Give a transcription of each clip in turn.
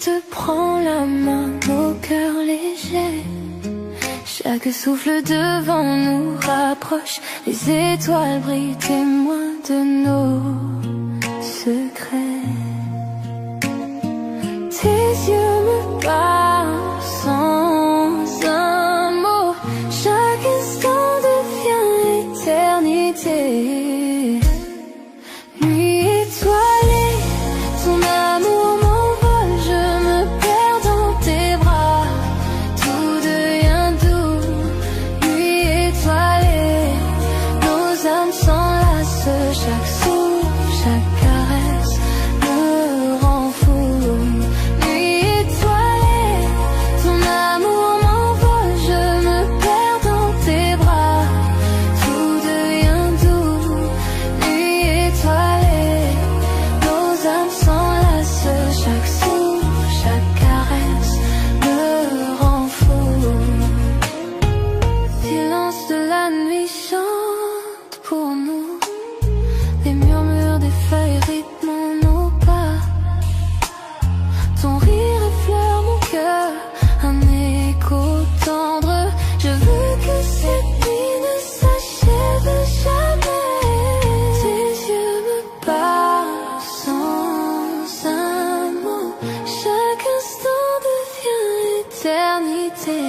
te prends la main, nos cœurs légers. Chaque souffle devant nous rapproche. Les étoiles brillent, témoins de nos secrets. Tes yeux me parlent sans un mot. Chaque instant devient éternité. Nuit étoilée, ton amour m'envole. Je me perds dans tes bras, tout devient doux. Nuit étoilée, nos âmes s'enlacent. Chaque souffle, chaque caresse me rend fou. Nuit étoilée, ton amour m'envole. Je me perds dans tes bras, tout devient doux. Nuit étoilée, nos âmes s'enlacent. Chaque souffle, chaque caresse me rend fou. Silence de la nuit chante pour nous. Les murmures des feuilles rythment nos pas. Ton rire effleure mon cœur, un écho tendre. Je veux que cette nuit ne s'achève jamais. Tes yeux me parlent sans un mot. Chaque instant devient éternité.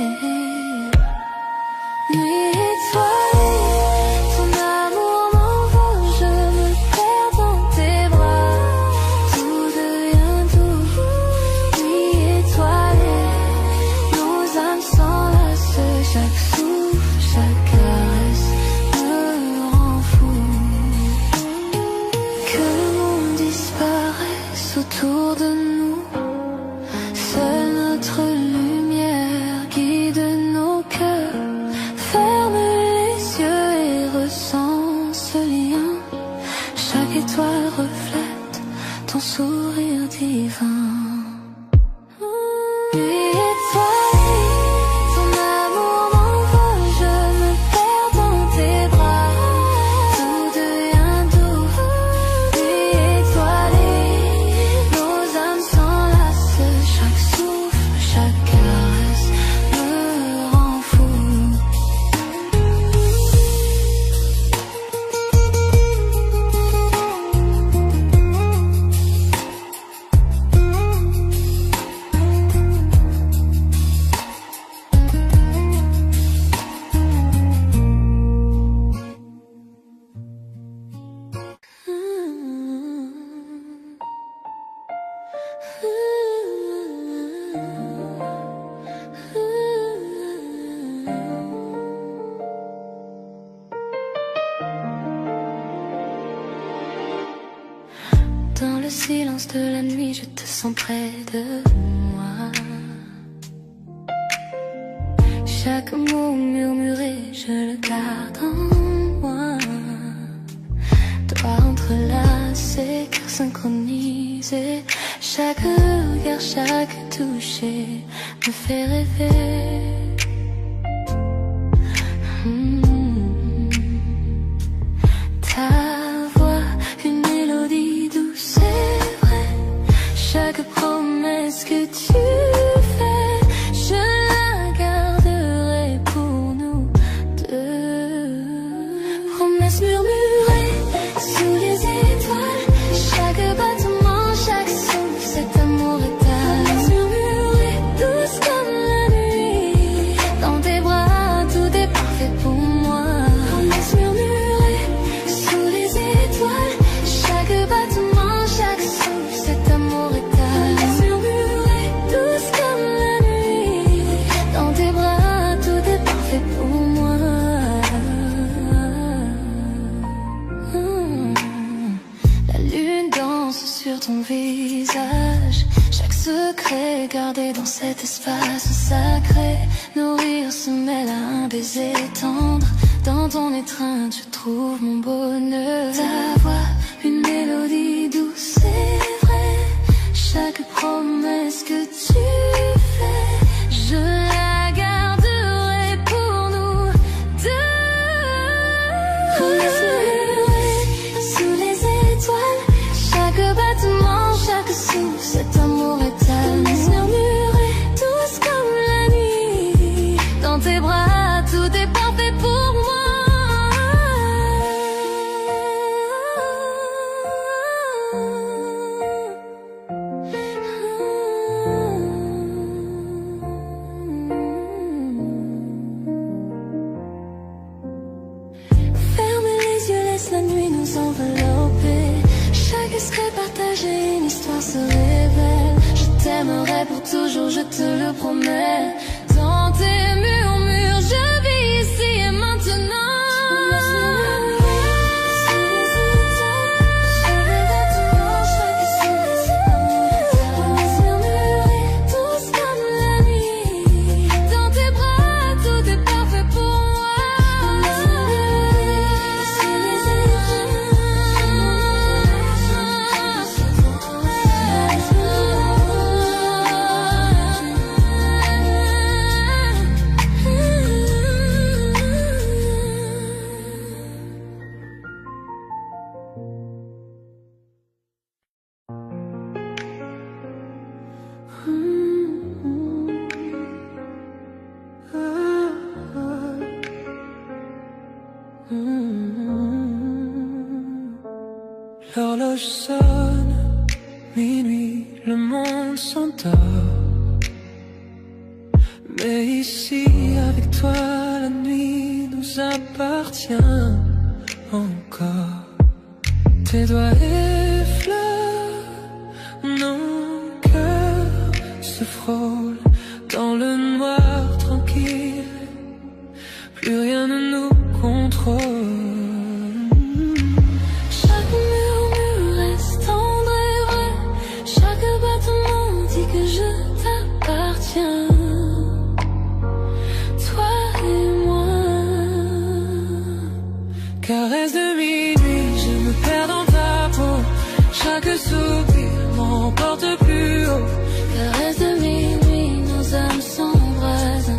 Nuit étoilée, ton amour m'envole. Je me perds dans tes bras, tout devient doux. Nuit étoilée, nos âmes s'enlacent. Chaque souffle, chaque caresse me rend fou. Que le monde disparaisse autour de nous. Seule notre lumière guide nos cœurs. Ferme les yeux et ressens ce lien. Chaque étoile reflète ton sourire divin. Nuit étoilée, ton amour m'envole. Je me perds dans tes bras, tout devient doux. Nuit étoilée, nos âmes s'enlacent. Chaque souffle, chaque caresse me rend fou. Dans le silence de la nuit, je te sens près de moi. Chaque mot murmuré, je le garde en moi. Doigts entrelacés, cœur synchronisé. Chaque regard, chaque toucher me fait rêver. Ta voix, une mélodie douce, c'est vrai. Chaque promesse que tu fais, je la garderai pour nous deux. Promesse murmurée sous les étoiles. Chaque battement, chaque souffle, cet amour étale. Promesse murmurée, douce comme la nuit. Dans tes bras, tout est parfait pour moi. Promesse murmurée sous les étoiles. Chaque battement, chaque souffle, cet amour étale. Promesse murmurée, douce comme la nuit. Dans tes bras, tout est parfait pour moi. La lune danse sur ton visage. Chaque secret gardé dans cet espace sacré. Nos rires se mêlent à un baiser tendre. Dans ton étreinte, je trouve mon bonheur. Ta voix, une mélodie douce, c'est vrai. Chaque promesse que tu fais, je la garderai pour nous deux. Promesse murmurée sous les étoiles. Chaque battement, chaque souffle, cet amour éternel. nous envelopper. Chaque escalier partagé, une histoire se révèle. Je t'aimerai pour toujours, je te le promets. Dans tes murmures, je vis ici et maintenant. L'horloge sonne, minuit, le monde s'endort. Mais ici, avec toi, la nuit nous appartient encore. Tes doigts effleurent, nos cœurs se frôlent dans le noir tranquille. Plus rien ne nous contrôle. Caresse de minuit, je me perds dans ta peau. Chaque soupir m'emporte plus haut. Caresse de minuit, nos âmes s'embrasent.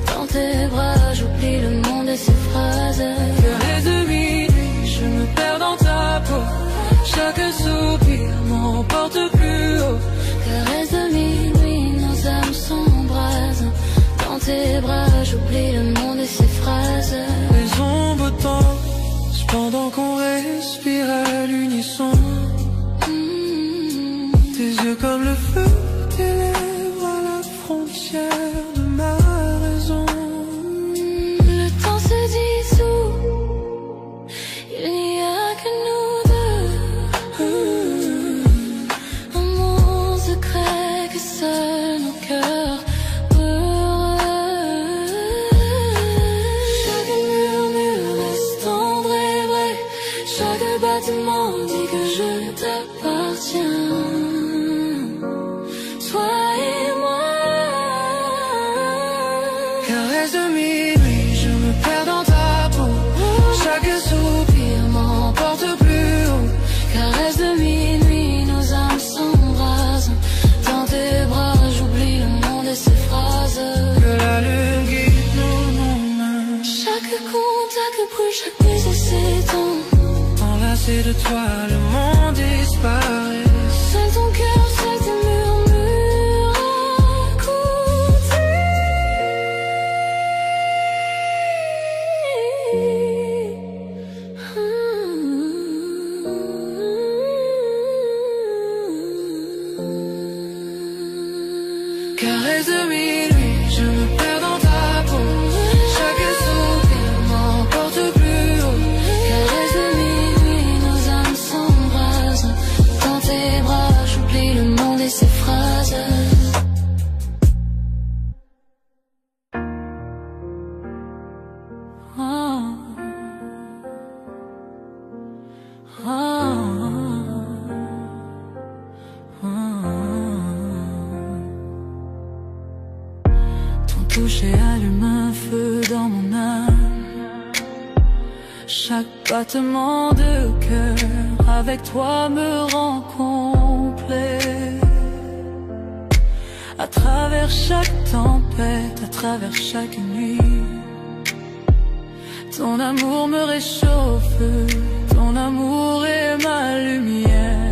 Dans tes bras, j'oublie le monde et ses phrases. Caresse de minuit, je me perds dans ta peau. Chaque soupir m'emporte plus haut. Caresse de minuit, nos âmes s'embrasent. Dans tes bras, j'oublie le monde et ses phrases. Les ombres tombent pendant qu'on respire à l'unisson. Tes yeux comme le feu, tes lèvres à la frontière de ma raison. Le temps se dissout, il n'y a que nous deux. Un monde secret que seuls nos cœurs heureux. Chaque murmure reste tendre et vrai. Chaque bâtiment dit que je t'appartiens. Toi et moi. Caresse de minuit, je me perds dans ta peau. Chaque soupir m'emporte plus haut. Caresse de minuit, nos âmes s'embrasent. Dans tes bras, j'oublie le monde et ses phrases. Que la lune guide nos mains. Chaque contact brûle, chaque baiser s'étend. Enlacé de toi, le monde disparaît. Seul ton cœur, seul tes murmures racontés. Caresse de minuit, je me perds dans ta peau. Chaque soupir m'emporte plus haut. Caresse de minuit, nos âmes s'embrasent. Dans tes bras, j'oublie le monde et ses phrases. Ton toucher allume un feu dans mon âme. Chaque battement de cœur avec toi me rend complet. À travers chaque tempête, à travers chaque nuit, ton amour me réchauffe, ton amour est ma lumière.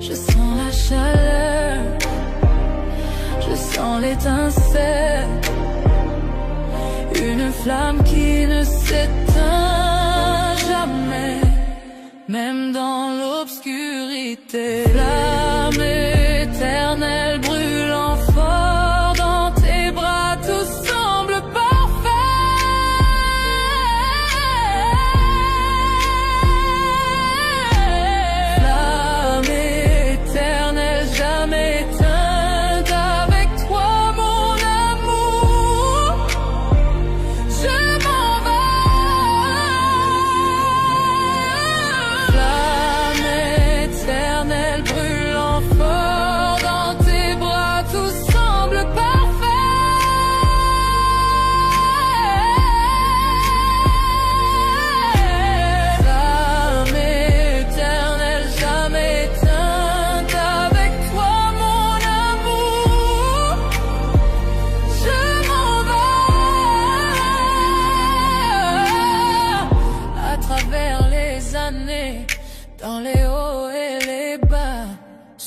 Je sens la chaleur, je sens l'étincelle, une flamme qui ne s'éteint jamais, même dans l'obscurité. Flamme éternelle brûlant fort dans tes bras, tout semble parfait.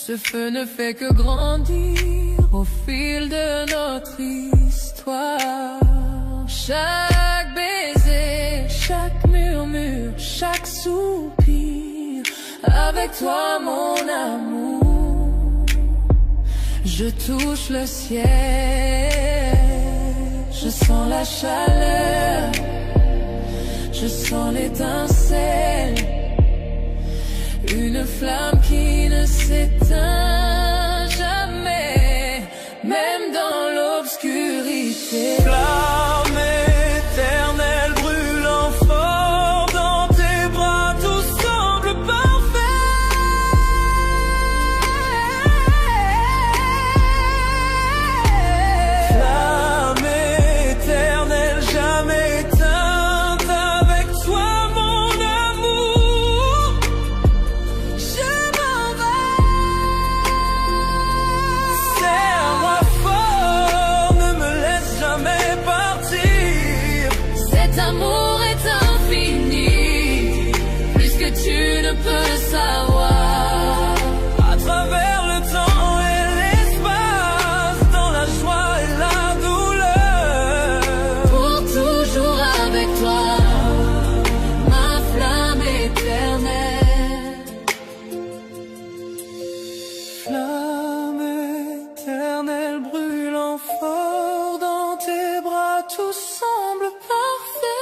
Ce feu ne fait que grandir au fil de notre histoire. Chaque baiser, chaque murmure, chaque soupir, avec toi mon amour, je touche le ciel, je sens la chaleur, je sens l'étincelle, une flamme qui ne s'éteint jamais, même dans l'obscurité. Flamme éternelle brûlant fort dans tes bras, tout semble parfait. Flamme éternelle jamais éteinte, avec toi mon amour, je m'en vais. Serre-moi fort, ne me laisse jamais partir. Cet amour est infini, plus que tu ne peux le savoir. À travers le temps et l'espace, dans la joie et la douleur, Pour toujours avec toi, ma flamme éternelle. flamme éternelle brûlant fort dans tes bras, tout semble parfait.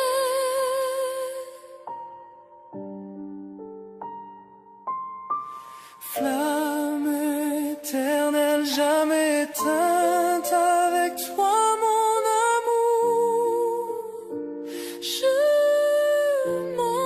Flamme éternelle jamais éteinte, avec toi mon amour, je m'en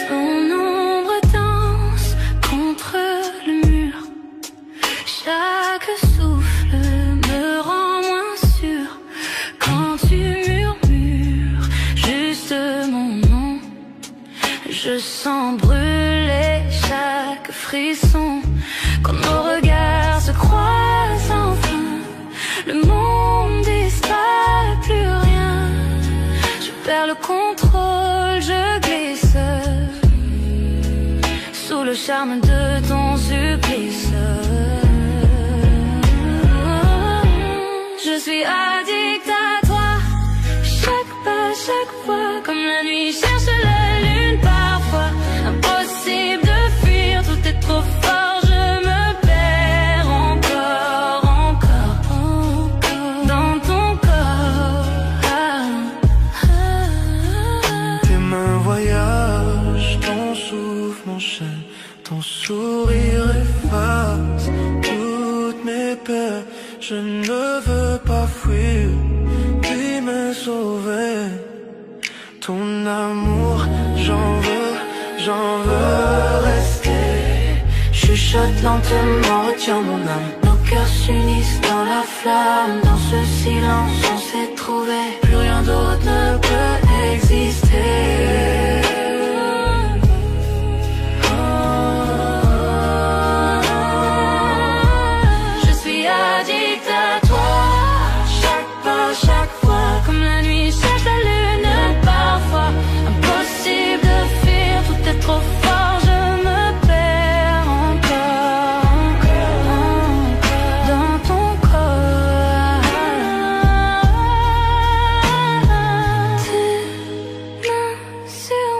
Ton ombre danse contre le mur. Chaque souffle me rend moins sûr. Quand tu murmures juste mon nom, je sens brûler chaque frisson. Quand nos regards se croisent enfin, le monde disparaît, plus rien. Je perds le contrôle, je glisse sous le charme de ton supplice. Je suis addict à toi, chaque pas, chaque fois, comme la nuit cherche la lune parfois. Impossible de fuir, tout est trop fort, je me perds encore, dans ton corps. Tes mains voyagent, ton souffle m'enchaîne, ton sourire efface toutes mes peurs. Je ne veux pas fuir, puis me sauver. Ton amour, j'en veux rester. Chuchote lentement, retiens mon âme. Nos cœurs s'unissent dans la flamme, dans ce silence on s'est trouvé. Plus rien d'autre ne peut exister. Je suis addict à toi, chaque pas, chaque fois, comme la nuit cherche la lune parfois. Impossible de fuir, tout est trop fort, je me perds encore, dans ton corps. Tes mains sur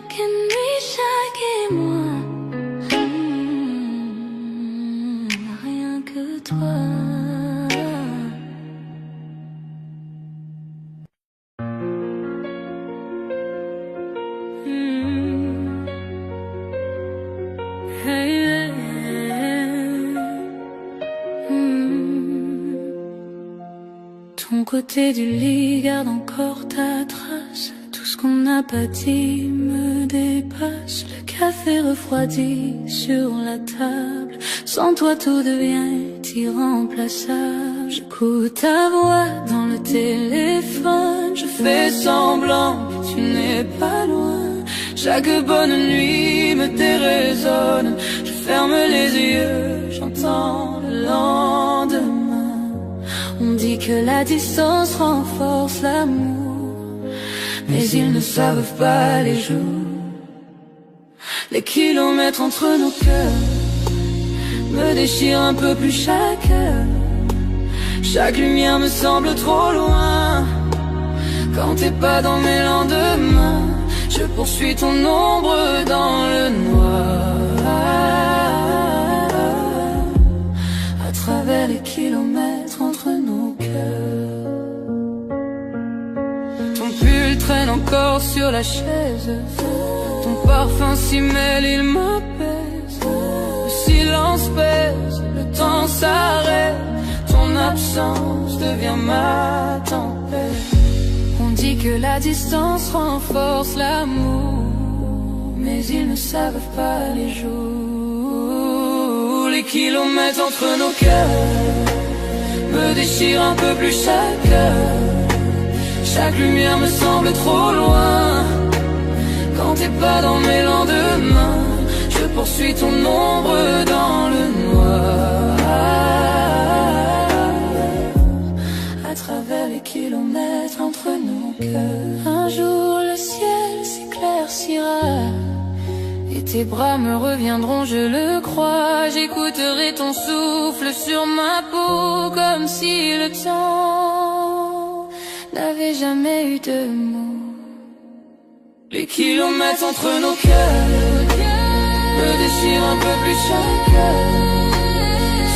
chaque nuit, chaque émoi. Rien que toi. Ton côté du lit garde encore ta trace. Tout ce qu'on n'a pas dit me dépasse. Le café refroidi sur la table. Sans toi tout devient irremplaçable. J'écoute ta voix dans le téléphone. Je fais semblant que tu n'es pas loin. Chaque bonne nuit me déraisonne. Je ferme les yeux, j'entends le lendemain. On dit que la distance renforce l'amour, mais ils ne savent pas les jours. Les kilomètres entre nos cœurs me déchirent un peu plus chaque heure. Chaque lumière me semble trop loin. Quand t'es pas dans mes lendemains, je poursuis ton ombre dans le noir. À travers les kilomètres entre nos cœurs. Ton pull traîne encore sur la chaise. Ton parfum s'y mêle, il m'apaise. Le silence pèse, le temps s'arrête. Ton absence devient ma tempête. On dit que la distance renforce l'amour, mais ils ne savent pas les jours. Les kilomètres entre nos cœurs me déchirent un peu plus chaque heure. Chaque lumière me semble trop loin. Quand t'es pas dans mes lendemains, je poursuis ton ombre dans le noir. À travers les kilomètres entre nos cœurs. Un jour le ciel s'éclaircira et tes bras me reviendront, je le crois. J'écouterai ton souffle sur ma peau, comme si le temps n'avait jamais eu de mots. Les kilomètres entre nos cœurs me déchirent un peu plus chaque heure.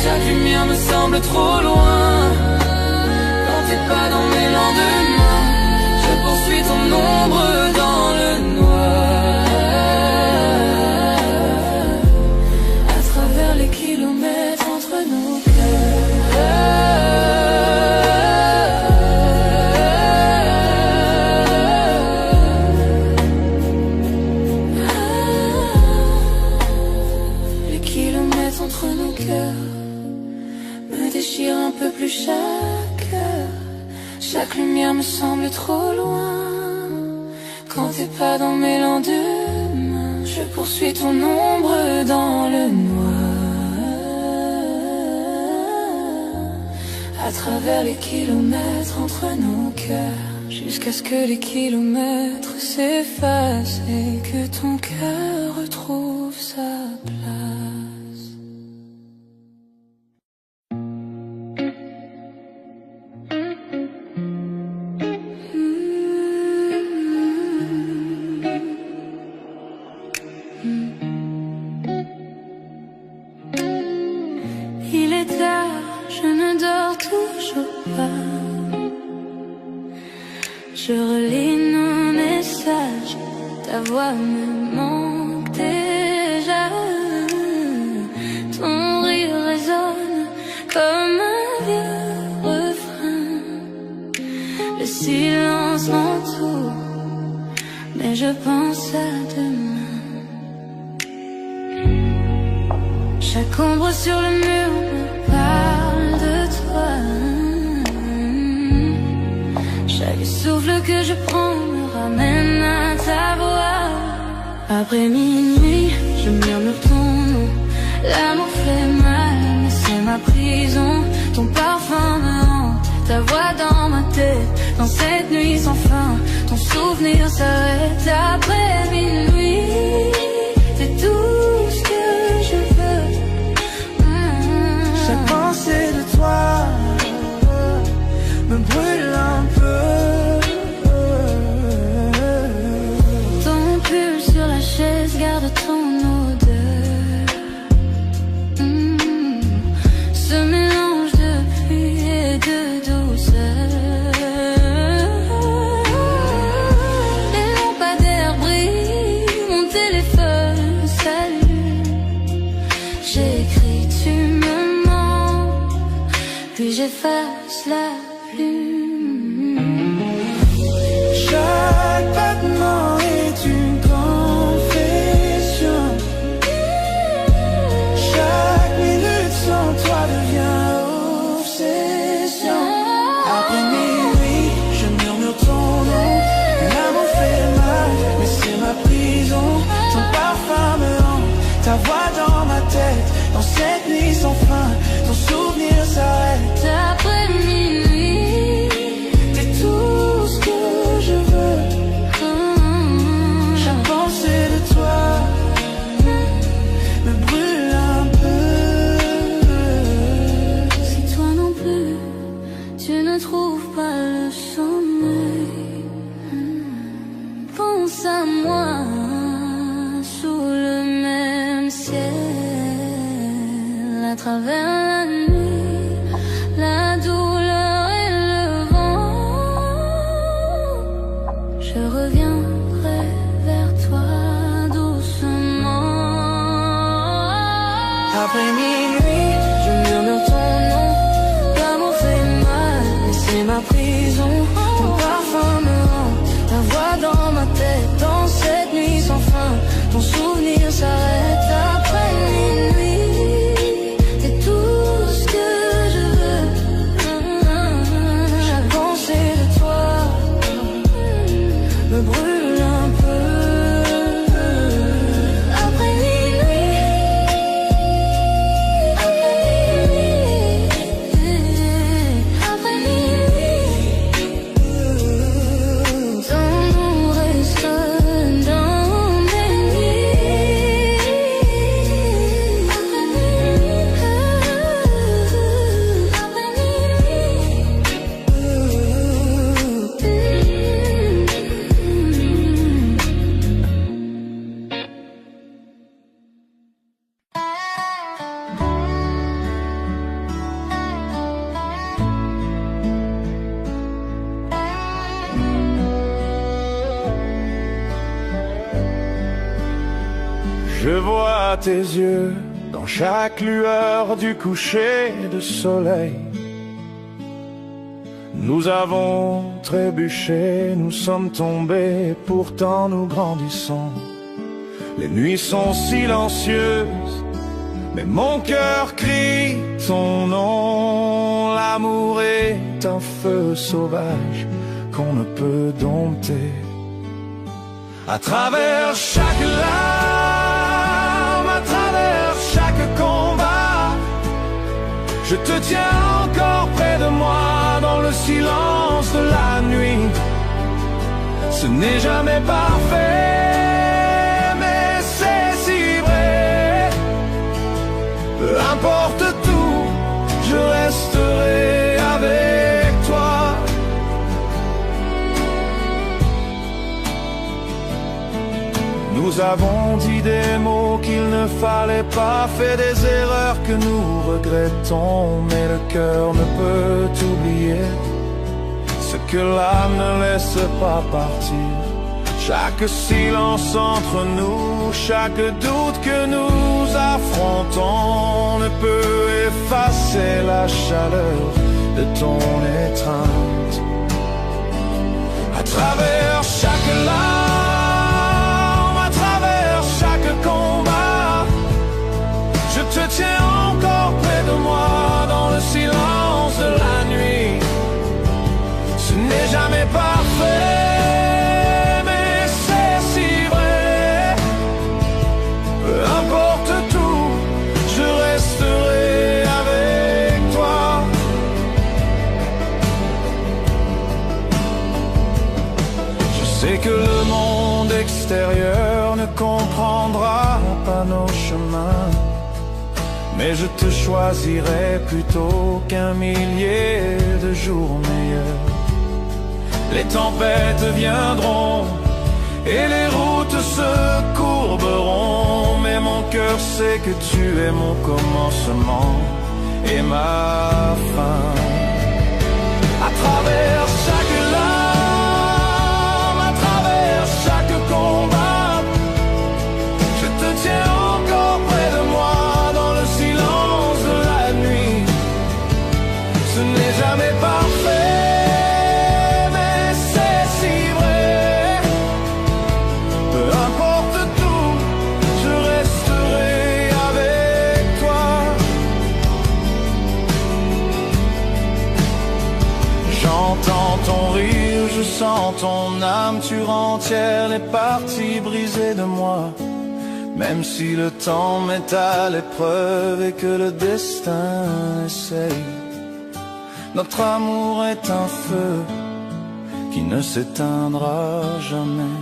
Chaque lumière me semble trop loin. Quand t'es pas dans mes lendemains, je poursuis ton ombre dans le noir. À travers les kilomètres entre nos un peu plus chaque heure. Chaque lumière me semble trop loin. Quand t'es pas dans mes lendemains, je poursuis ton ombre dans le noir. À travers les kilomètres entre nos cœurs, jusqu'à ce que les kilomètres s'effacent et que ton cœur retrouve sa place. Il est tard, je ne dors toujours pas. Je relis nos messages, ta voix me manque déjà. Ton rire résonne comme un vieux refrain. Le silence m'entoure, mais je pense à demain. Chaque ombre sur le mur me parle de toi. Chaque souffle que je prends me ramène à ta voix. Après minuit, je murmure ton nom. L'amour fait mal, mais c'est ma prison. Ton parfum me hante, ta voix dans ma tête. Dans cette nuit sans fin, ton souvenir s'arrête. Après minuit, c'est tout ce que je veux. Chaque pensée de toi me brûle un peu. Ton pull sur la de ton odeur. Ce mélange de pluie et de douceur. Les lampadaires brillent, mon téléphone s'allume. J'écris, tu me mens, puis j'efface la plume. Chaque battement est une confession. Chaque minute sans toi devient obsession. Après minuit, je murmure ton nom. L'amour fait mal, mais c'est ma prison. Ton parfum me hante, ta voix dans ma tête. Dans cette nuit sans fin, ton souvenir s'arrête. Après minuit, t'es tout ce que je veux. Chaque pensée de toi me brûle un peu. Si toi non plus, tu ne trouves pas le sommeil, pense à moi sous le même ciel, à travers la nuit, la douleur et le vent. Je reviendrai vers toi doucement. Après minuit, je murmure ton nom. L'amour fait mal, mais c'est ma prison. Ton parfum me hante, ta voix dans ma tête. Dans cette nuit sans fin, ton souvenir s'arrête. Après minuit, t'es tout ce que je veux. Chaque pensée de toi me brûle un peu. Après minuit, après minuit, ton nom reste dans mes nuits. Après Je vois tes yeux dans chaque lueur du coucher de soleil. Nous avons trébuché, nous sommes tombés, pourtant nous grandissons. Les nuits sont silencieuses, mais mon cœur crie ton nom. L'amour est un feu sauvage qu'on ne peut dompter. À travers chaque larme, à travers chaque combat, je te tiens encore près de moi dans le silence de la nuit. Ce n'est jamais parfait, mais c'est si vrai. Peu importe tout, je resterai avec toi. Nous avons dit des mots qu'il ne fallait pas, fait des erreurs que nous regrettons, mais le cœur ne peut oublier ce que l'âme ne laisse pas partir. Chaque silence entre nous, chaque doute que nous affrontons ne peut effacer la chaleur de ton étreinte. À travers chaque larme, à travers chaque combat, je te tiens encore près de moi dans le silence de la nuit. Ce n'est jamais parfait, mais c'est si vrai. Peu importe tout, je resterai avec toi. Je sais que le monde extérieur ne comprendra pas nos chemins, mais je te choisirai plutôt qu'un millier de jours meilleurs. Les tempêtes viendront et les routes se courberont, cœur sait que tu es mon commencement et ma fin. À travers chaque larme, à travers chaque combat, je te tiens encore près de moi dans le silence de la nuit. Ce n'est jamais parfait, mais c'est si vrai. Peu importe tout, je resterai avec toi. J'entends ton rire, je sens ton âme, tu rends entière les parties brisées de moi. Même si le temps met à l'épreuve et que le destin essaye, notre amour est un feu qui ne s'éteindra jamais.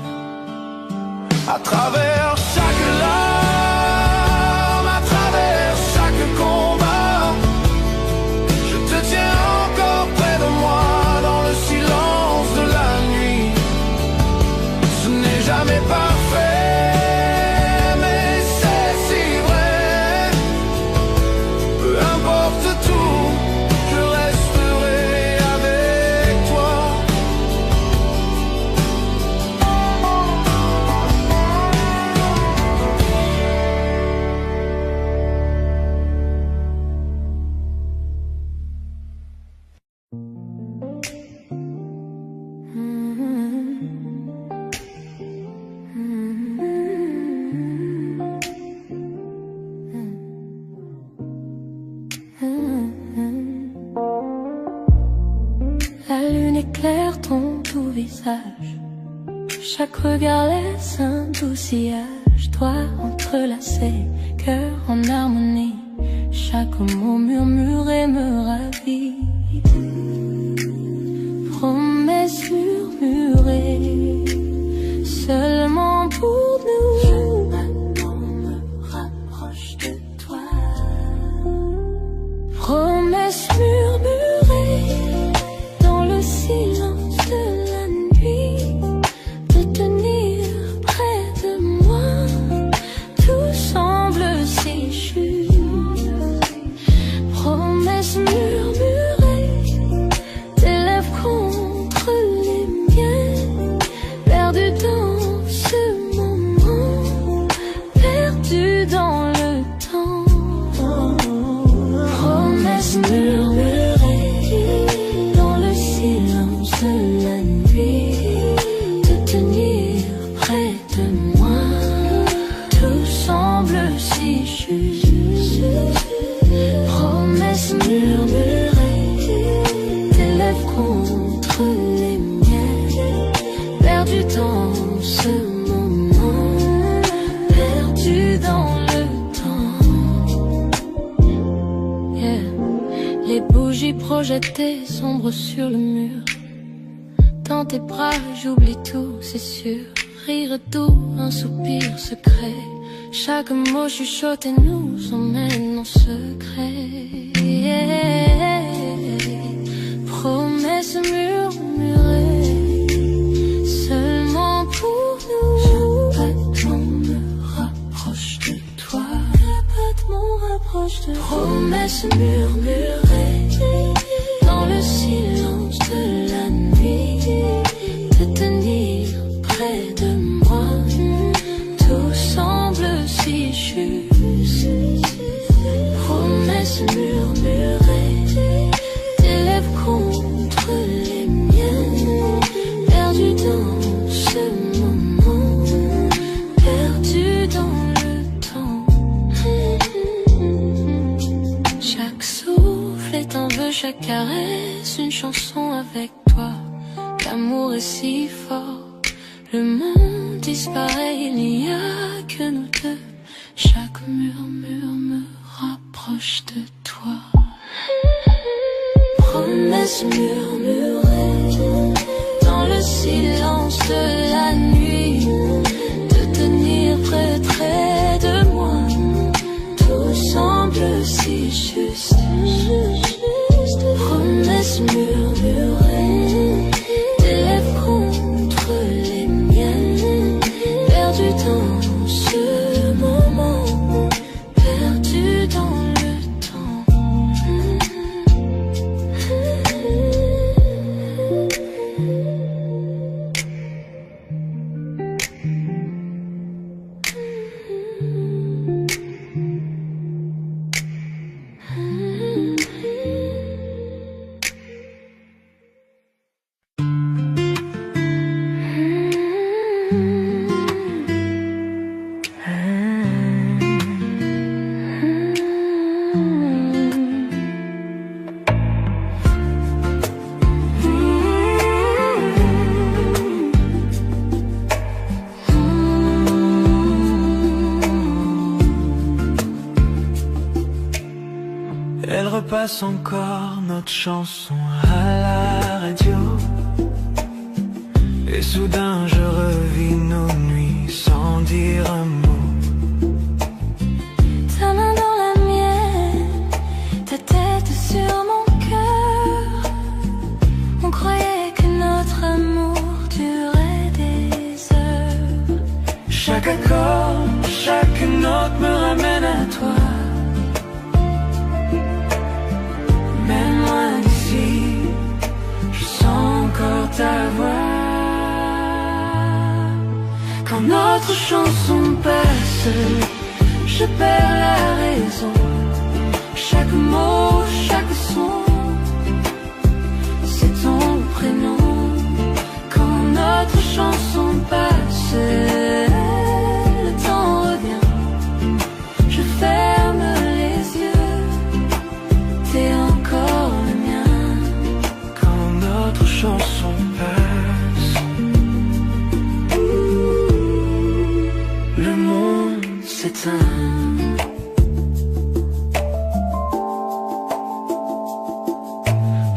À travers chaque larme, à travers chaque combat, je te tiens encore près de moi dans le silence de la nuit. Ce n'est jamais parfait, mais c'est si vrai. Peu importe tout, je resterai avec toi. La lune éclaire ton doux visage, chaque regard laisse un doux sillage. Doigts entrelacés, cœur en harmonie, chaque mot murmuré me ravit. Promesses murmurées, seulement pour nous. Chaque battement me rapproche de toi. Promesses murmurées dans le silence de la nuit, de tenir près de moi. Tout semble si juste. Promesses murmurées, tes lèvres contre les miennes, perdu dans ce moment, perdu dans le temps. Promesses murmurées dans le silence de la nuit, de tenir près de moi. Tout semble si juste. Promesses murmurées, tes lèvres contre les miennes, perdu dans ce moment, perdu dans le temps. Yeah. Les bougies projetées sombrent sur le mur. Dans tes bras j'oublie tout, c'est sûr. Rire doux, un soupir secret. Chaque mot chuchoté nous emmène en secret. Yeah. Promesses murmurées, seulement pour nous. Chaque battement me rapproche de toi. Chaque battement rapproche de toi. Promesses murmurées dans le silence de la nuit, de tenir près de moi. Tout semble si juste. Promesses murmurées, tes lèvres contre les miennes, perdu dans ce moment, perdu dans le temps. Chaque souffle est un vœu, chaque caresse une chanson avec toi. L'amour est si fort, le monde disparaît, il n'y a que nous deux. Chaque murmure me rapproche de toi. Promesses murmurées dans le silence de la nuit, de tenir près de moi. Tout semble si juste. Promesses murmurées, tes lèvres contre les miennes, perdu dans passe encore notre chanson à la radio. Et soudain je revis nos nuits sans dire un mot. Ta main dans la mienne, ta tête sur mon cœur. On croyait que notre amour durait des heures. Chaque accord, chaque note me ramène à toi. Même loin d'ici, je sens encore ta voix. Quand notre chanson passe, je perds la raison. Chaque mot, chaque son, c'est ton prénom. Quand notre chanson passe, le temps revient. Je ferme les yeux, t'es encore le mien. Quand notre chanson passe, le monde s'éteint.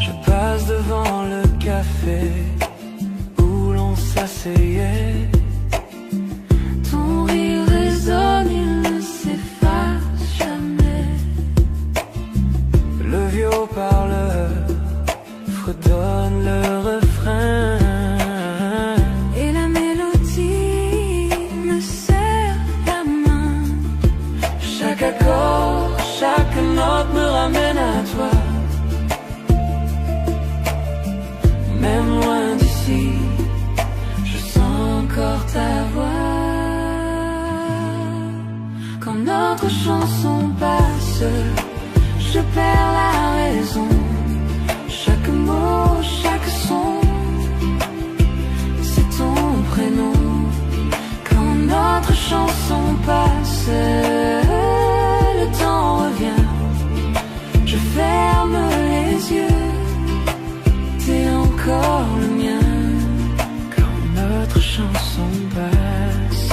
Je passe devant le café où l'on s'asseyait. Ton rire résonne, il ne s'efface jamais. Le vieux haut-parleur fredonne le refrain. Et la mélodie me serre la main. Chaque accord, chaque note me ramène à toi. Même loin d'ici, je sens encore ta voix. Quand notre chanson passe, je perds la raison. Chaque mot, chaque son, c'est ton prénom. Quand notre chanson passe, le temps revient. Je ferme les yeux, t'es encore le mien. Quand notre chanson passe,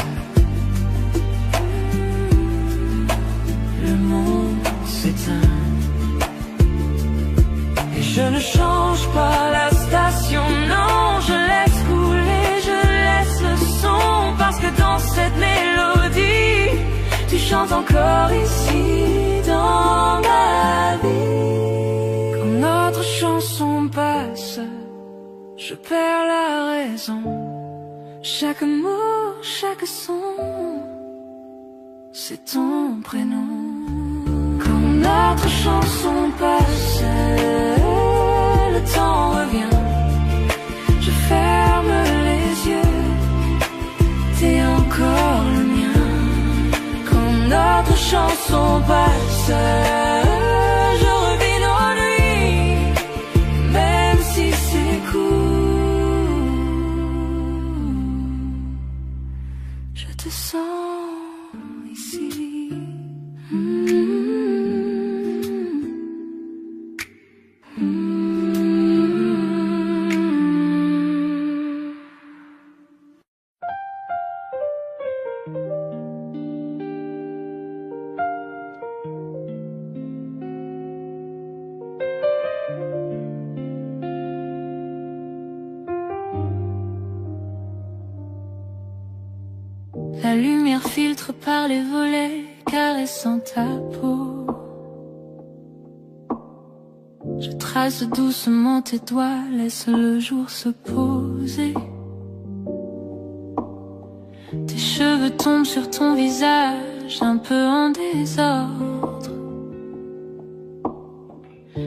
Le monde s'éteint. et je ne change pas la station, non, je laisse couler, je laisse le son. Parce que dans cette mélodie, tu chantes encore ici dans ma vie. Quand notre chanson passe, je perds la raison. Chaque mot, chaque son, c'est ton prénom. Quand notre chanson passe, le temps revient. Je ferme les yeux, t'es encore le mien. Quand notre chanson passe, je revis nos nuits, même si c'est court. Je te sens ici. La lumière filtre par les volets, caressant ta peau. Je trace doucement tes doigts, laisse le jour se poser. Tes cheveux tombent sur ton visage, un peu en désordre.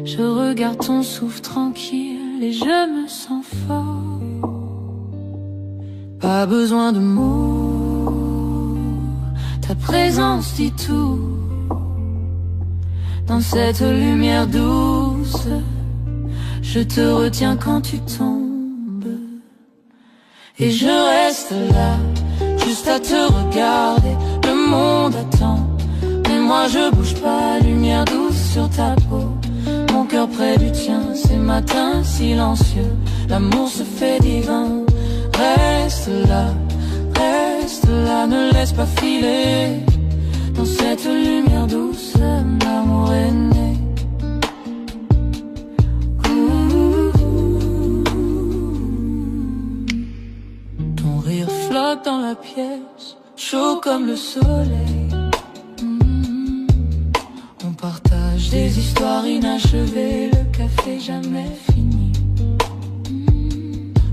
Je regarde ton souffle tranquille et je me sens fort. Pas besoin de mots, ta présence dit tout. Dans cette lumière douce, je te retiens quand tu tombes. Et je reste là, juste à te regarder. Le monde attend, mais moi je bouge pas. Lumière douce sur ta peau, mon cœur près du tien. Ces matins silencieux, l'amour se fait divin. Reste là, ne laisse pas filer. Dans cette lumière douce, l'amour est né. le soleil. On partage des histoires inachevées, le café jamais fini.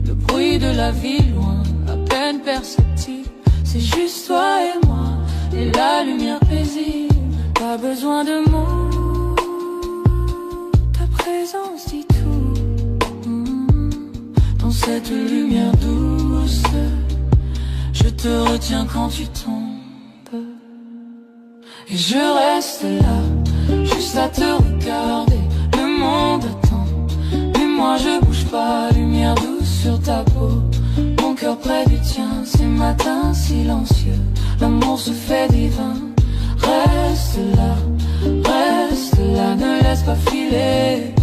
Le bruit de la ville loin, à peine perceptible. C'est juste toi et moi, et la lumière paisible. Pas besoin de mots, ta présence dit tout. Dans cette lumière douce, je te retiens quand tu tombes. Et je reste là, juste à te regarder. Le monde attend, mais moi je bouge pas. Lumière douce sur ta peau, mon cœur près du tien. Ces matins silencieux, l'amour se fait divin. Reste là, ne laisse pas filer.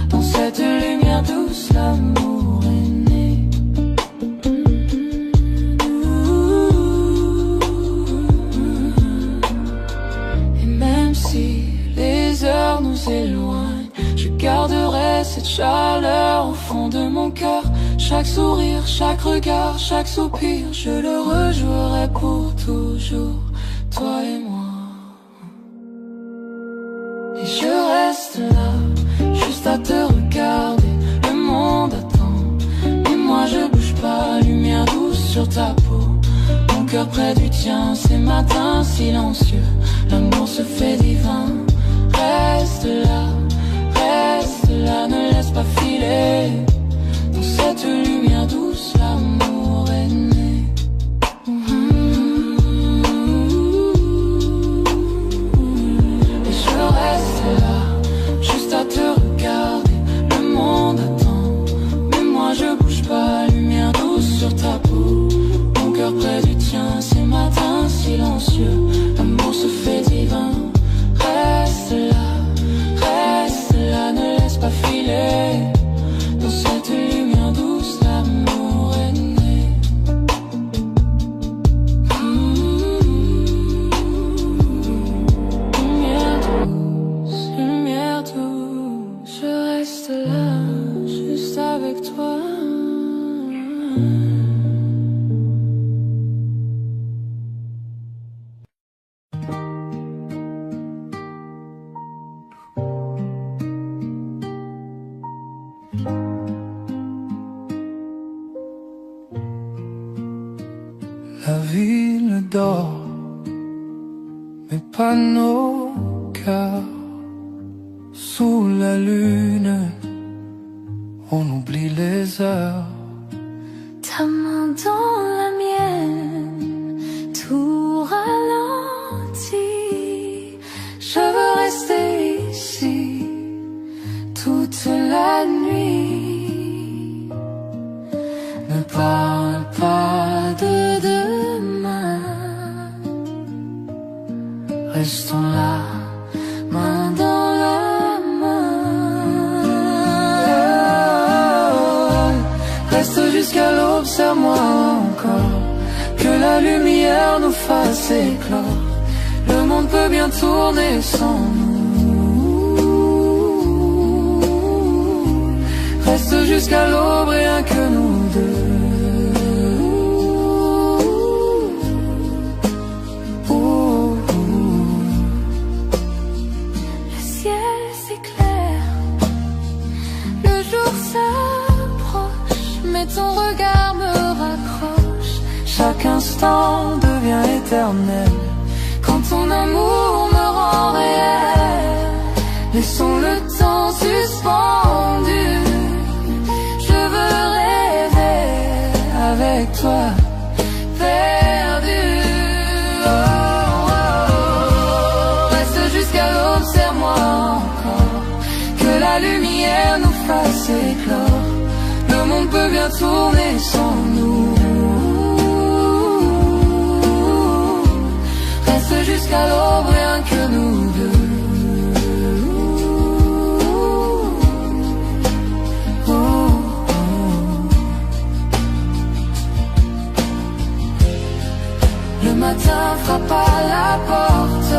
Dans cette lumière douce, l'amour est né. Et même si les heures nous éloignent, je garderai cette chaleur au fond de mon cœur. Chaque sourire, chaque regard, chaque soupir, je le rejouerai pour toujours, toi et moi. Et je reste là, juste à te regarder. Le monde attend, et moi je bouge pas. Lumière douce sur ta peau, mon cœur près du tien. Ces matins silencieux, l'amour se fait divin. Reste là, ne laisse pas filer. Dans cette lumière douce, l'amour est né. Et je reste là, juste à te regarder. Le monde attend, mais moi je bouge pas. Lumière douce sur ta peau, mon cœur près du tien. Ces matins silencieux, l'amour se fait divin. Reste là, ne laisse pas filer. Dans cette lumière douce, l'amour est né. Lumière douce, je reste là, juste avec toi. La ville dort, mais pas nos cœurs. Sous la lune, on oublie les heures. Ta main dans la mienne, tout ralenti. Je veux rester ici toute la nuit. Ne parle pas de demain, restons là, main dans la main. Reste jusqu'à l'aube, serre-moi encore, que la lumière nous fasse éclore. Le monde peut bien tourner sans nous. Reste jusqu'à l'aube, rien que nous deux. Le ciel s'éclaire, le jour s'approche, mais ton regard me raccroche. Chaque instant devient éternel quand ton amour me rend réel. Laissons le temps suspendu, je veux rêver avec toi, perdu. Oh, oh, oh. Reste jusqu'à l'aube, serre-moi encore, que la lumière nous fasse éclore. Le monde peut bien tourner sans nous. Reste jusqu'à l'aube, rien que nous deux. Le matin frappe à la porte,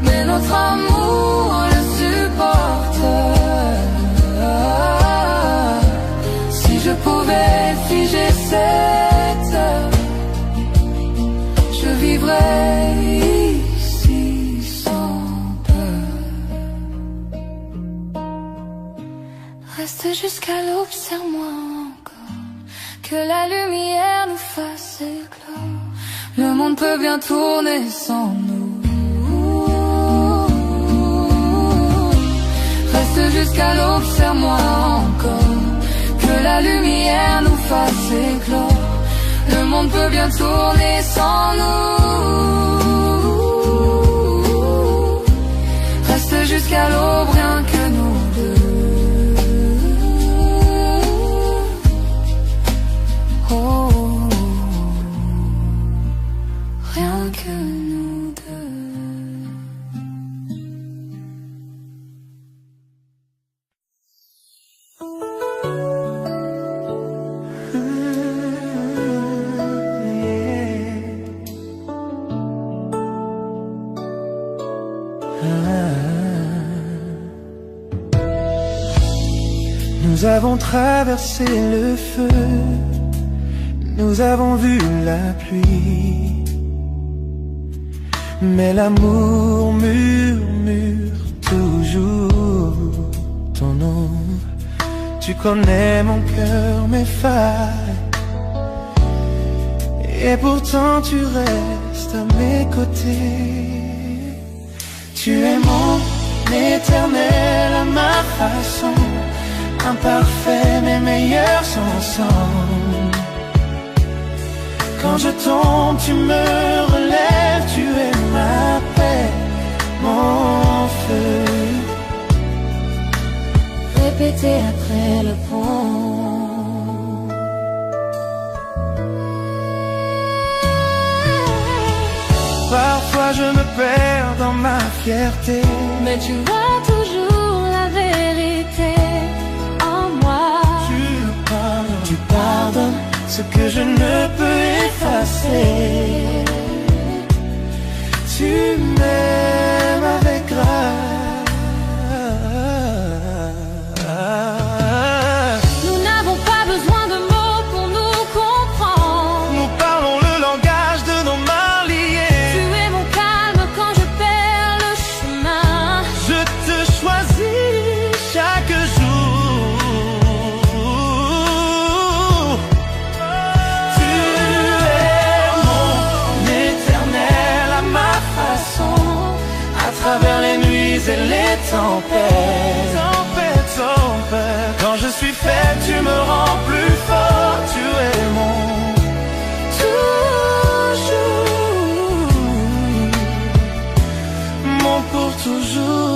mais notre amour le supporte. Si je pouvais figer cette heure, vivrai ici sans peur. Reste jusqu'à l'aube, serre-moi encore, que la lumière nous fasse éclore. Le monde peut bien tourner sans nous. Reste jusqu'à l'aube, serre-moi encore, que la lumière nous fasse éclore. Le monde peut bien tourner sans nous. Reste jusqu'à l'aube, rien que nous deux. Oh, rien que nous deux. Nous avons traversé le feu, nous avons vu la pluie, mais l'amour murmure toujours ton nom. Tu connais mon cœur, mes failles, et pourtant tu restes à mes côtés. Tu es mon éternel à ma façon, imparfait mais meilleur ensemble. Quand je tombe, tu me relèves, tu es ma paix, mon feu. Répétez après le pont. Parfois je me perds dans ma fierté, Mais tu vois toujours la vérité en moi. tu pardonnes ce que je ne peux effacer. Tu m'aimes avec grâce. Nous n'avons pas besoin de mots pour nous comprendre. Nous parlons le langage de nos mains liées. Tu es mon calme quand je perds le chemin. Je te choisis chaque jour. Tu es mon éternel à ma façon, à travers les nuits et les tempêtes. Quand je suis faible, tu me rends plus fort. Tu es mon toujours, mon pour toujours.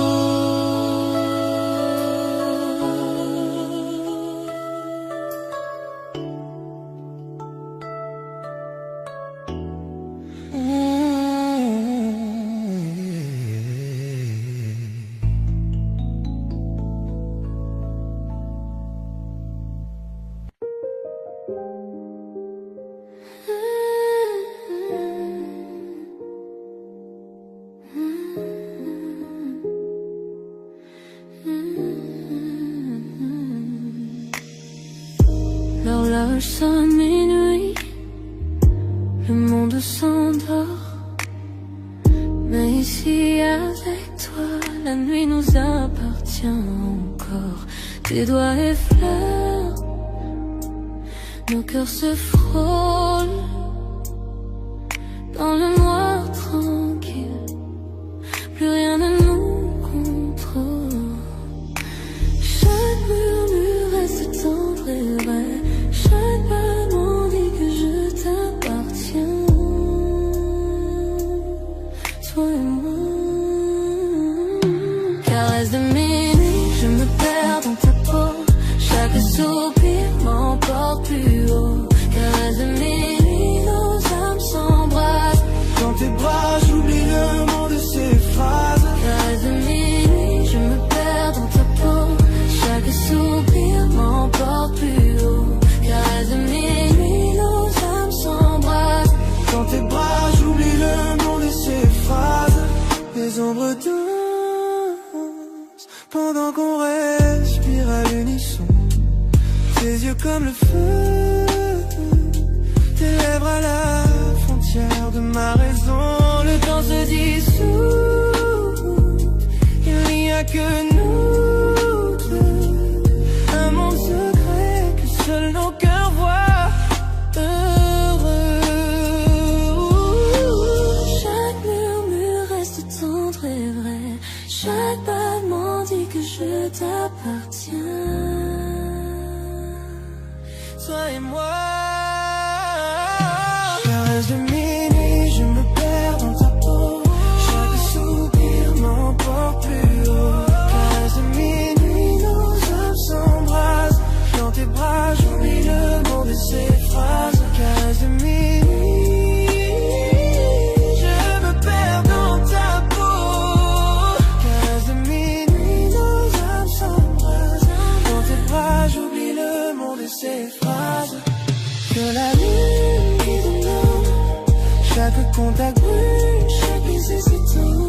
L'horloge sonne minuit, le monde s'endort. Mais ici avec toi, la nuit nous appartient encore. Tes doigts effleurent, nos cœurs se frôlent dans le noir tranquille. Plus rien ne nous contrôle. Chaque murmure reste tendre et vrai. Chaque parole dit que je t'appartiens. Toi et moi. Caresse de minuit, je me perds dans ta peau. Chaque soupir m'emporte plus haut. Caresse de minuit, nos âmes s'embrassent. Dans tes bras, j'oublie le mot de ces phrases. Caresse de minuit, je me perds dans ta peau. Chaque soupir m'emporte plus haut. Caresse de minuit, nos âmes s'embrassent. Dans tes bras, j'oublie le nom de ces phrases. Les ombres dansent pendant qu'on respire à l'unisson. Tes yeux comme le feu, tes lèvres à la frontière de ma raison. que nous deux, un monde secret que seuls nos cœurs voient. Heureux. Chaque murmure reste tendre et vrai. Chaque battement dit que je t'appartiens. Toi et moi. Caresse de minuit, je me perds dans ta peau. Chaque soupir m'emporte plus haut. Caresse de minuit, nos âmes s'embrassent. Dans tes bras, j'oublie le mot de ces phrases. Caresse de minuit, je me perds dans ta peau. Caresse de minuit, nos âmes s'embrassent. Dans tes bras, j'oublie le mot de ces phrases. Que la lune qui donne, chaque contact brûle, chaque baiser s'éteint.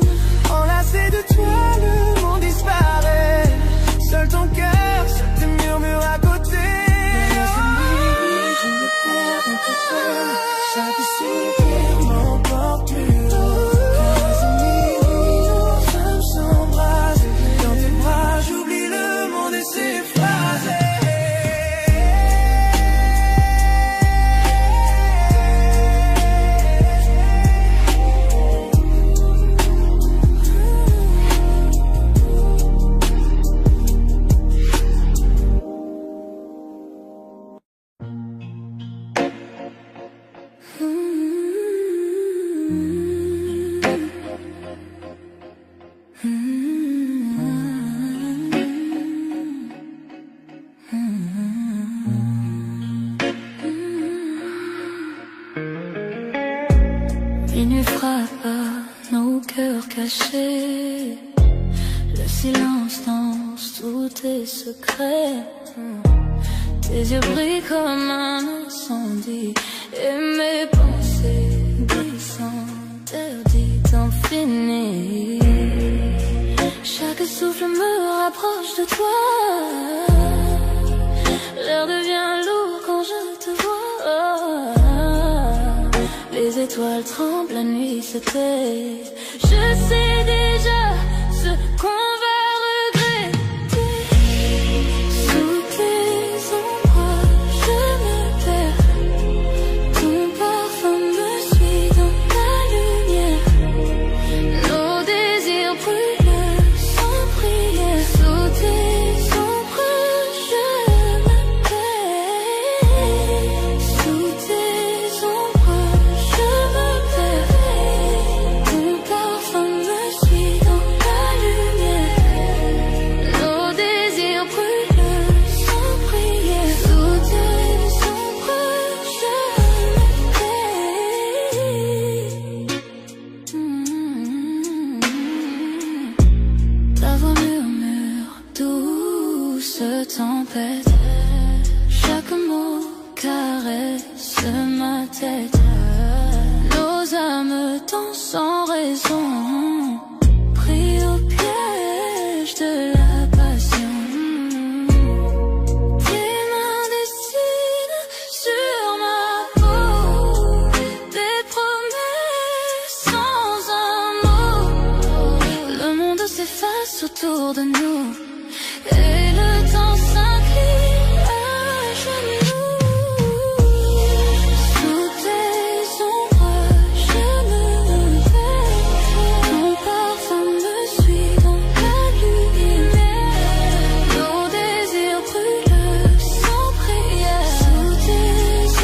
Enlacé de toi, le monde disparaît. Seul ton cœur, seul tes murmures à côté. Je me perds dans tes pas. Chaque soupir m'emporte plus haut. Caresse de minuit, nos âmes s'embrassent. Dans tes bras, j'oublie le monde et ses phrases. Minuit frappe à nos cœurs cachés. Le silence danse tous tes secrets. Tes yeux brillent comme un incendie. Et mes pensées glissent interdites d'infini. Chaque souffle me rapproche de toi. L'air devient lourd quand je te vois. Les étoiles tremblent, la nuit se tait. Je sais déjà ce qu'on va regretter. Sous tes ombrages, je me perds. Ton parfum me suit dans la lumière. Nos désirs brûlent sans prière. Sous tes ombrages, je me perds. Sous tes ombrages, je me perds. Ton parfum me suit dans la lumière. Nos désirs brûlent sans prière. Sous tes ombrages, je me perds. Ta voix murmure, douce tempête. Chaque mot caresse ma tête. Nos âmes dansent sans raison, pris au piège de la passion. Tes mains dessinent sur ma peau des promesses sans un mot. Le monde s'efface autour de nous et le temps s'incline à genoux. Sous tes ombrages, je me perds. Ton parfum me suit dans la lumière. Nos désirs brûlent sans prière. Sous tes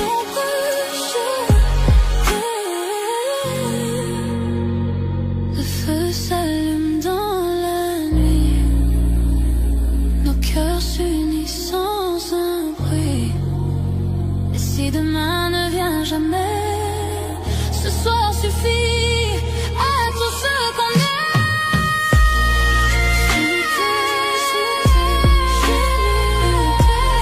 ombrages, je me perds. Le feu s'allume dans la nuit. Nos cœurs s'unissent sans un bruit. Et si demain ne vient jamais, ce soir suffit à tout ce qu'on est. Sous tes ombrages, je me perds.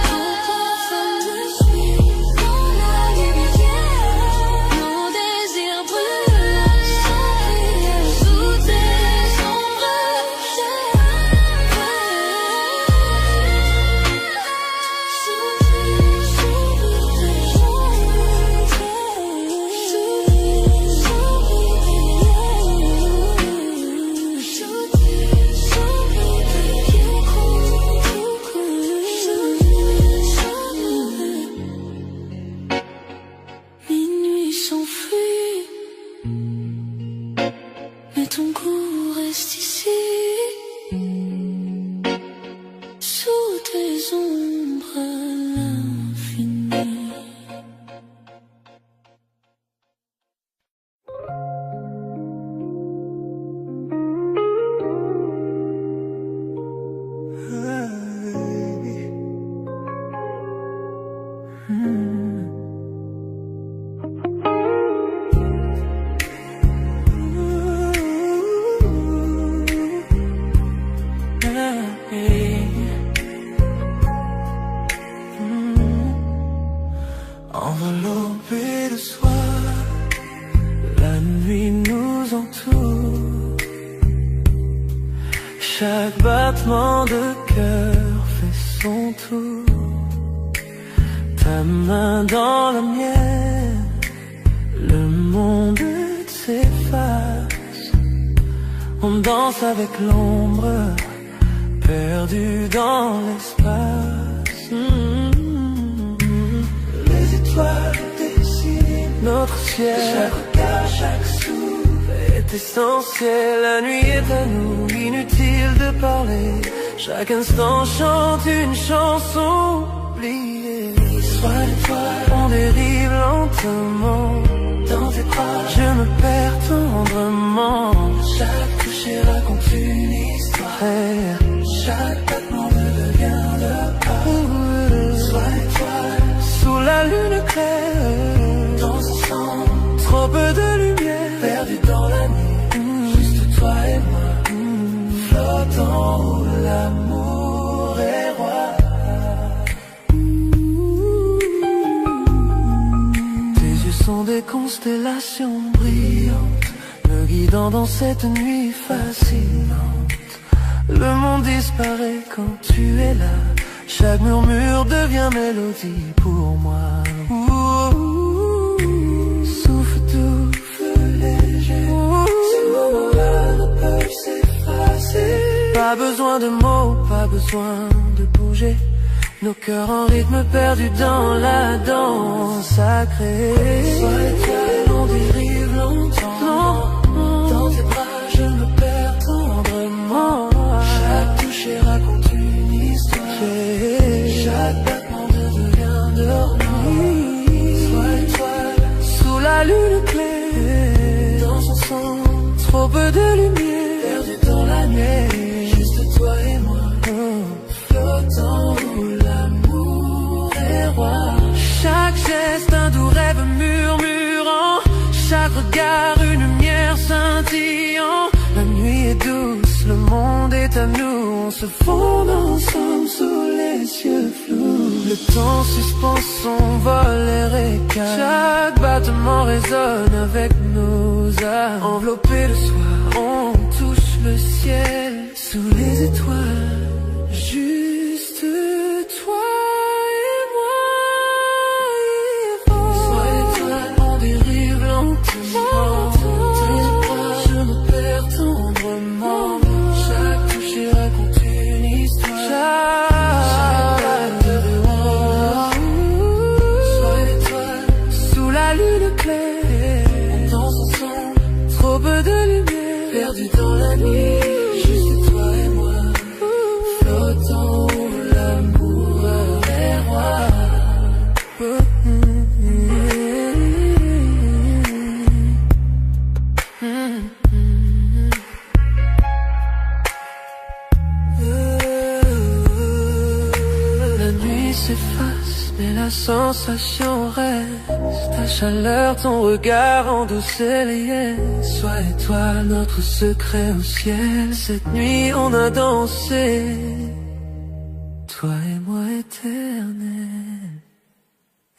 Ton parfum me suit dans la lumière. Nos désirs brûlent sans prière. Sous tes ombrages, je me perds. Sous tes ombrages, je me perds. entoure. Chaque battement de cœur fait son tour. Ta main dans la mienne, le monde s'efface. On danse avec l'ombre, perdu dans l'espace. Les étoiles dessinent notre ciel. Chaque regard, chaque souffle est essentiel. La nuit est à nous, inutile de parler. Chaque instant chante une chanson oubliée. Sois l'étoile, on dérive lentement. Dans tes bras, je me perds tendrement. Chaque toucher raconte une histoire. Chaque battement devient le pas. Sois l'étoile, sous la lune claire. Dans ce sang, trop peu de lumière. Perdu dans la nuit, juste toi et moi. Flottant où l'amour est roi. Sont des constellations brillantes, me guidant dans cette nuit fascinante. Le monde disparaît quand tu es là. Chaque murmure devient mélodie pour moi. Souffle doux, feu léger. Ces moments-là ne peuvent s'effacer. Pas besoin de mots, pas besoin de bouger. Nos cœurs en rythme perdus dans la danse sacrée. Sois l'étoile, on dérive longtemps. Dans tes bras, je me perds tendrement. Chaque toucher raconte une histoire. Chaque battement devient dormant. Sois l'étoile, sous la lune claire. Dans son sang, trop peu de lumière. Perdu dans la nuit, juste toi et moi. Flottant où l'amour est roi. Chaque geste un doux rêve murmurant. Chaque regard une lumière scintillant. La nuit est douce, le monde est à nous. On se fond ensemble sous les cieux flous. Le temps suspend son vol et récale. Chaque battement résonne avec nos âmes. Enveloppés de soir, on touche le ciel. Sous les étoiles, juste toi et moi. Sois l'étoile, on dérive lentement. Tes bras, je me perds tendrement. Chaque toucher raconte une histoire. Chaque sois l'étoile, sous la lune claire. Dans son son, trop peu de lumière. Perdu dans la nuit. Mais la sensation reste. Ta chaleur, ton regard endoucit les liesses. Sois l'étoile, notre secret au ciel. Cette nuit on a dansé, toi et moi éternel,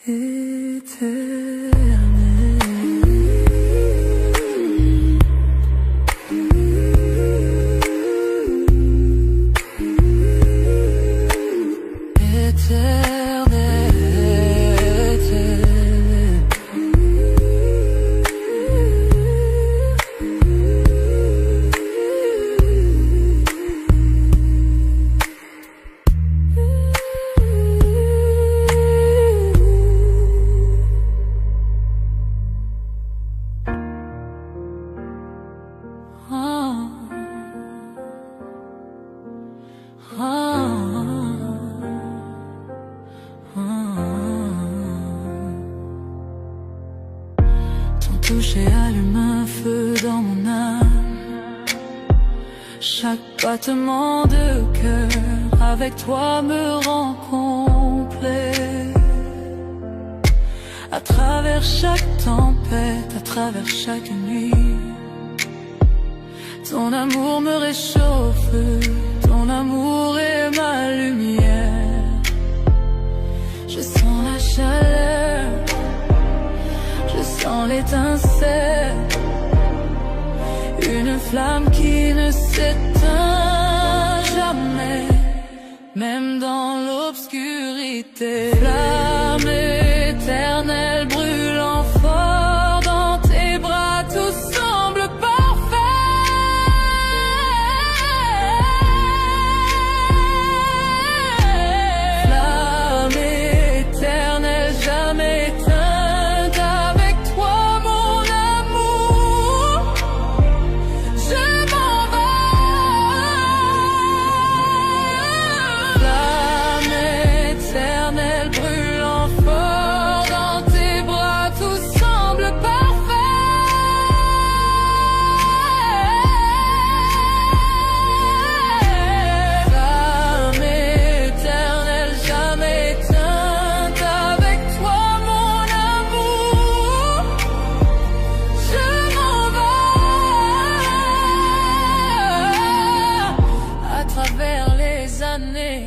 éternel. toucher allume un feu dans mon âme. Chaque battement de cœur avec toi me rend complet. À travers chaque tempête, à travers chaque nuit, ton amour me réchauffe, ton amour est ma lumière. Je sens la chaleur, je sens l'étincelle. une flamme qui ne s'éteint jamais, même dans l'obscurité. Flamme éternelle brûlant fort dans tes bras, tout semble parfait. Flamme éternelle jamais éteinte, avec toi mon amour, je m'en vais. Flamme éternelle brûlant fort dans tes bras, tout semble parfait. Flamme éternelle jamais éteinte, avec toi mon amour, je m'en vais. À travers les années,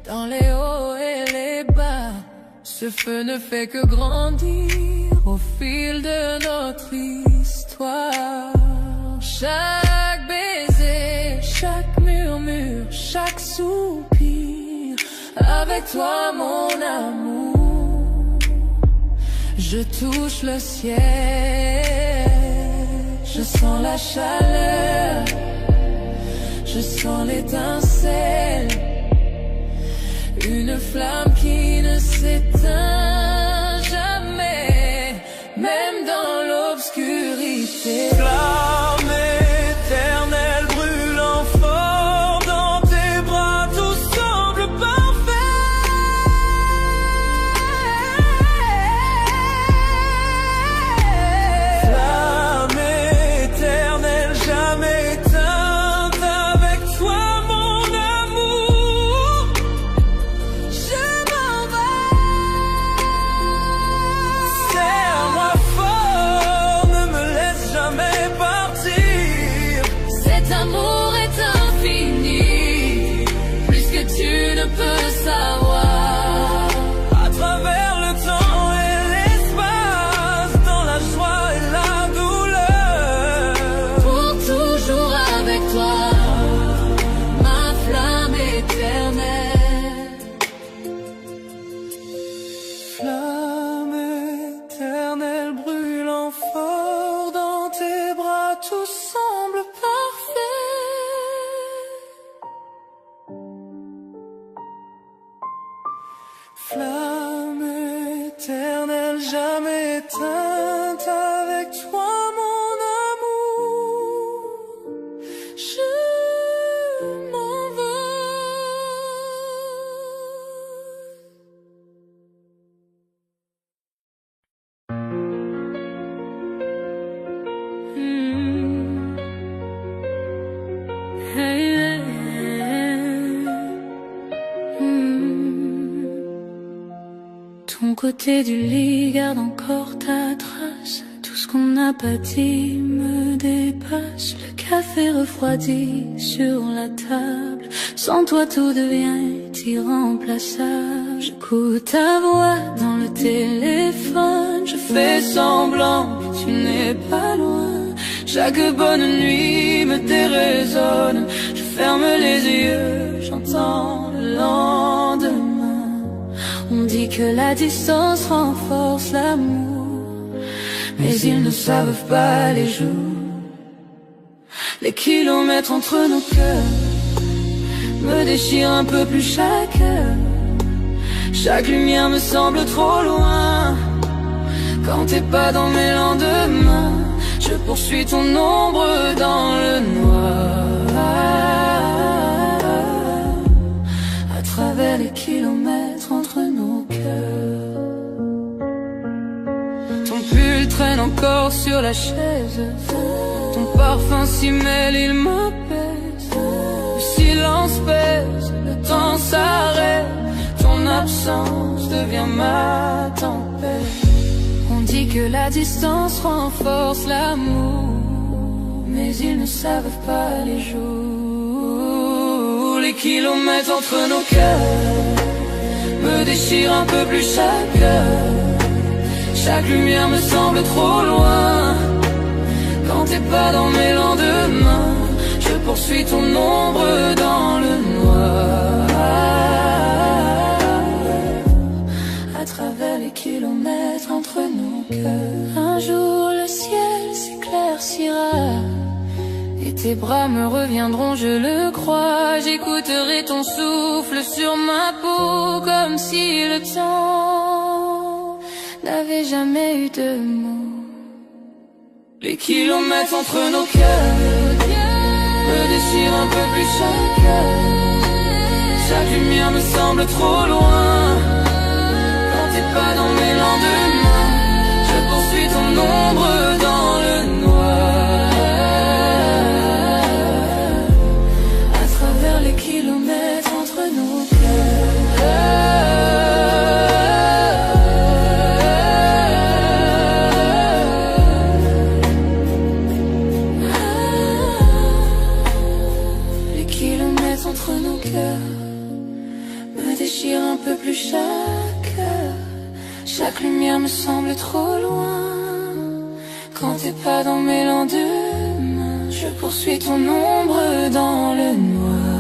dans les hauts et les bas, ce feu ne fait que grandir au fil de notre histoire. Chaque baiser, chaque murmure, chaque soupir, avec toi mon amour, je touche le ciel. Je sens la chaleur, je sens l'étincelle, une flamme qui ne s'éteint jamais, même dans l'obscurité. Flamme éternelle brûlant fort dans tes bras, tout semble parfait. Flamme éternelle jamais éteinte, avec toi mon amour, je m'en vais. Serre-moi fort, ne me laisse jamais partir. Cet amour est infini, plus que tu ne peux savoir. À travers le temps et l'espace, dans la joie et la douleur, Pour toujours avec toi, ma flamme éternelle. flamme éternelle brûlant fort dans tes bras, tout semble parfait. Flamme éternelle jamais éteinte, avec toi mon amour, je m'en vais. Ton côté du lit garde encore ta trace. Tout ce qu'on n'a pas dit me dépasse. Le café refroidi sur la table. Sans toi tout devient irremplaçable. J'écoute ta voix dans le téléphone. Je fais semblant que tu n'es pas loin. Chaque bonne nuit me déraisonne. Je ferme les yeux, j'entends le lendemain. On dit que la distance renforce l'amour, mais ils ne savent pas les jours. Les kilomètres entre nos cœurs me déchirent un peu plus chaque heure. Chaque lumière me semble trop loin. Quand t'es pas dans mes lendemains, je poursuis ton ombre dans le noir. À travers les kilomètres entre nos cœurs, ton pull traîne encore sur la chaise. Ton parfum s'y mêle, il m'apaise. Le silence pèse, le temps s'arrête. Ton absence devient ma tempête. On dit que la distance renforce l'amour, mais ils ne savent pas les jours. Les kilomètres entre nos cœurs me déchirent un peu plus chaque heure. Chaque lumière me semble trop loin. Quand t'es pas dans mes lendemains, poursuis ton ombre dans le noir. À travers les kilomètres entre nos cœurs, un jour le ciel s'éclaircira et tes bras me reviendront, je le crois. J'écouterai ton souffle sur ma peau, comme si le temps n'avait jamais eu de mots. Les kilomètres entre nos cœurs me déchirent un peu plus chaque heure. Chaque lumière me semble trop loin. Quand t'es pas dans mes lendemains, je poursuis ton ombre dans le noir. À travers les kilomètres entre nos cœurs. Un peu plus chaque heure. Chaque lumière me semble trop loin. Quand t'es pas dans mes lendemains, je poursuis ton ombre dans le noir.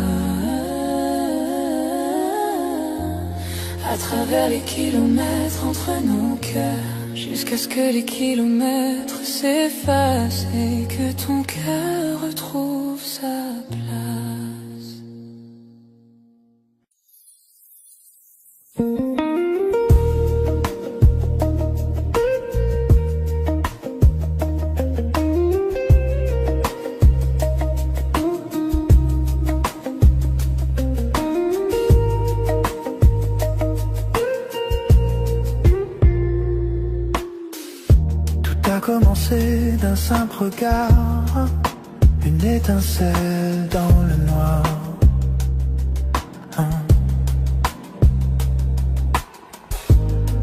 À travers les kilomètres entre nos cœurs, jusqu'à ce que les kilomètres s'effacent et que ton cœur retrouve sa place. Commencé d'un simple regard, une étincelle dans le noir.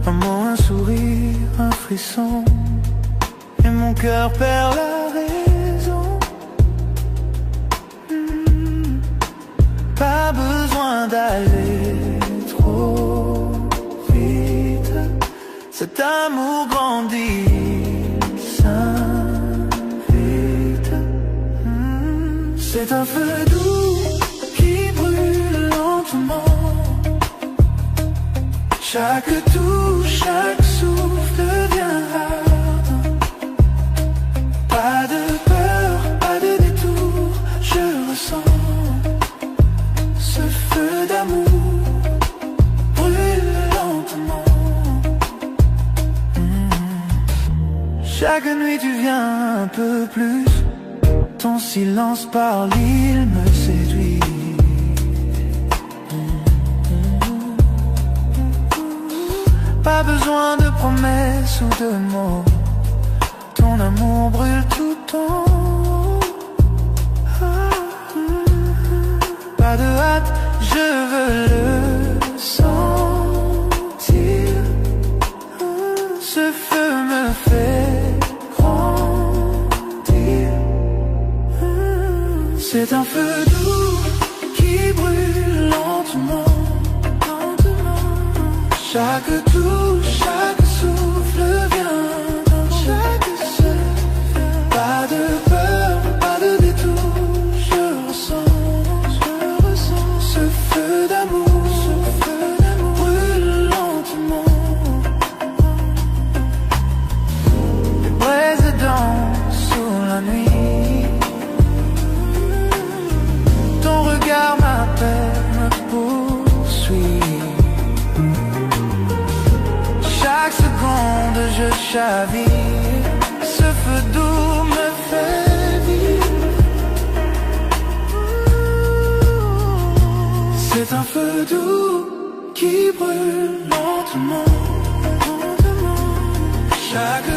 Un mot, un sourire, un frisson, et mon cœur perd la raison. Pas besoin d'aller trop vite, cet amour grandit. C'est un feu doux qui brûle lentement. Chaque touche, chaque souffle devient ardent. Pas de peur, pas de détour, je ressens ce feu d'amour brûle lentement. Chaque nuit tu viens un peu plus. Ton silence par l'île me séduit. Pas besoin de promesses ou de mots. Ton amour brûle tout en haut. Pas de hâte, je veux le sentir. Ce feu me fait c'est un feu doux qui brûle lentement, lentement. Chaque touche, chaque souffle vient dans chaque souffle. Pas de peur, pas de détour, je ressens ce feu d'amour, brûle lentement. Les braises dansent sous la nuit. M'appelle, me poursuit. Chaque seconde je chavire. Ce feu doux me fait vivre. C'est un feu doux qui brûle lentement, lentement. Chaque